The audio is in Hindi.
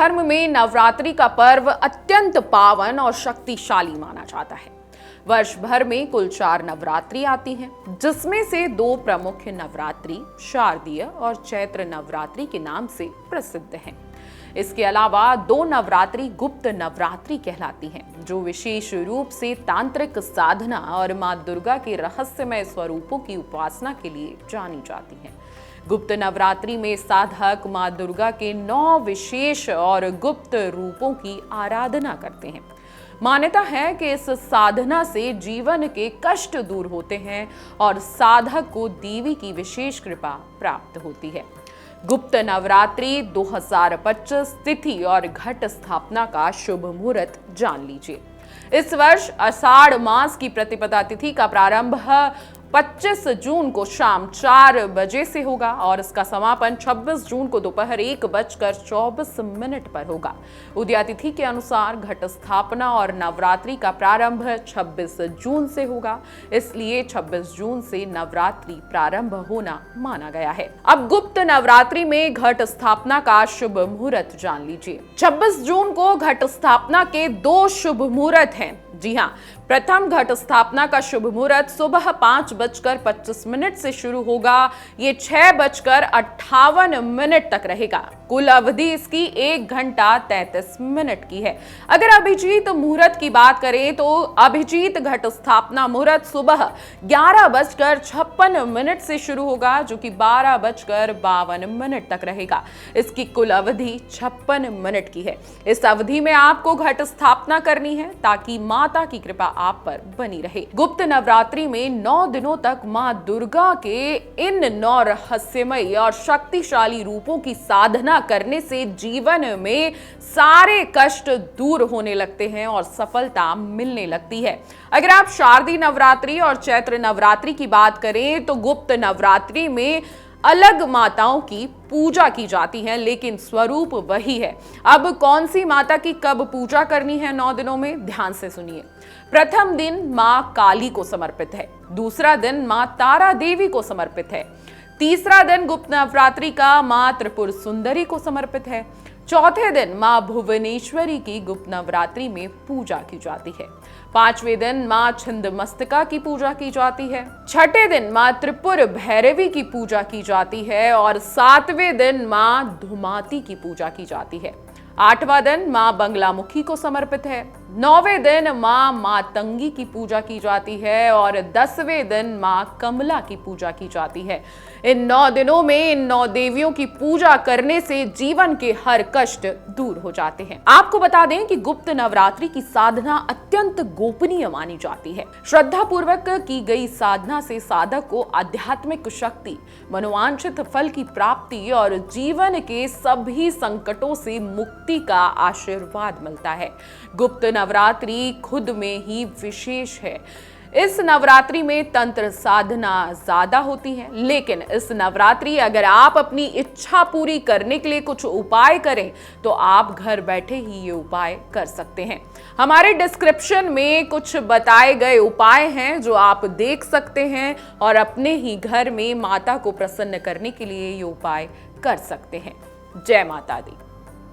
धर्म में नवरात्रि का पर्व अत्यंत पावन और शक्तिशाली माना जाता है। वर्ष भर में कुल 4 नवरात्रि आती हैं, जिसमें से 2 प्रमुख नवरात्रि शारदीय और चैत्र नवरात्रि के नाम से प्रसिद्ध हैं। इसके अलावा 2 नवरात्रि गुप्त नवरात्रि कहलाती हैं, जो विशेष रूप से तांत्रिक साधना और मां दुर्गा के रहस्यमय स्वरूपों की उपासना के लिए जानी जाती हैं। गुप्त नवरात्रि में साधक मां दुर्गा के 9 विशेष और गुप्त रूपों की आराधना करते हैं। मान्यता है कि इस साधना से जीवन के कष्ट दूर होते हैं और साधक को देवी की विशेष कृपा प्राप्त होती है। गुप्त नवरात्रि 2025 तिथि और घट स्थापना का शुभ मुहूर्त जान लीजिए। इस वर्ष आषाढ़ मास की प्रतिपदा तिथि का प्रारंभ 25 जून को शाम 4 बजे से होगा और इसका समापन 26 जून को दोपहर 1:24 पर होगा। उदया तिथि के अनुसार घट स्थापना और नवरात्रि का प्रारंभ 26 जून से होगा, इसलिए 26 जून से नवरात्रि प्रारंभ होना माना गया है। अब गुप्त नवरात्रि में घट स्थापना का शुभ मुहूर्त जान लीजिए। 26 जून को घट स्थापना के 2 शुभ मुहूर्त हैं। जी हाँ, प्रथम घट स्थापना का शुभ मुहूर्त सुबह 5:25 से शुरू होगा। ये 6:58 तक रहेगा। कुल अवधि इसकी 1 घंटा 33 मिनट की है। अगर अभिजीत मुहूर्त की बात करें तो अभिजीत घट स्थापना मुहूर्त सुबह 11:56 से शुरू होगा, जो कि 12:52 तक रहेगा। इसकी कुल अवधि 56 मिनट की है। इस अवधि में आपको घट स्थापना करनी है ताकि माता की कृपा आप पर बनी रहे। गुप्त नवरात्रि में 9 दिनों तक मां दुर्गा के इन 9 रहस्यमय और शक्तिशाली रूपों की साधना करने से जीवन में सारे कष्ट दूर होने लगते हैं और सफलता मिलने लगती है। अगर आप शारदीय नवरात्रि और चैत्र नवरात्रि की बात करें तो गुप्त नवरात्रि में अलग माताओं की पूजा की जाती है, लेकिन स्वरूप वही है। अब कौन सी माता की कब पूजा करनी है 9 दिनों में, ध्यान से सुनिए। प्रथम दिन मां काली को समर्पित है, दूसरा दिन मां तारा देवी को समर्पित है, तीसरा दिन गुप्त नवरात्रि का मां त्रिपुर सुंदरी को समर्पित है, चौथे दिन मां भुवनेश्वरी की गुप्त नवरात्रि में पूजा की जाती है, 5वें दिन मां छिंदमस्तिका की पूजा की जाती है, 6ठे दिन मां त्रिपुर भैरवी की पूजा की जाती है और 7वें दिन मां धुमाती की पूजा की जाती है, 8वां दिन मां बंगलामुखी को समर्पित है, 9वें दिन मां मातंगी की पूजा की जाती है और 10वें दिन मां कमला की पूजा की जाती है। इन 9 दिनों में इन 9 देवियों की पूजा करने से जीवन के हर कष्ट दूर हो जाते हैं। आपको बता दें कि गुप्त नवरात्रि की साधना अत्यंत गोपनीय मानी जाती है। श्रद्धा पूर्वक की गई साधना से साधक को आध्यात्मिक शक्ति, मनोवांछित फल की प्राप्ति और जीवन के सभी संकटों से मुक्ति का आशीर्वाद मिलता है। गुप्त नवरात्रि खुद में ही विशेष है। इस नवरात्रि में तंत्र साधना ज्यादा होती है, लेकिन इस नवरात्रि अगर आप अपनी इच्छा पूरी करने के लिए कुछ उपाय करें तो आप घर बैठे ही ये उपाय कर सकते हैं। हमारे डिस्क्रिप्शन में कुछ बताए गए उपाय हैं जो आप देख सकते हैं और अपने ही घर में माता को प्रसन्न करने के लिए ये उपाय कर सकते हैं। जय माता दी।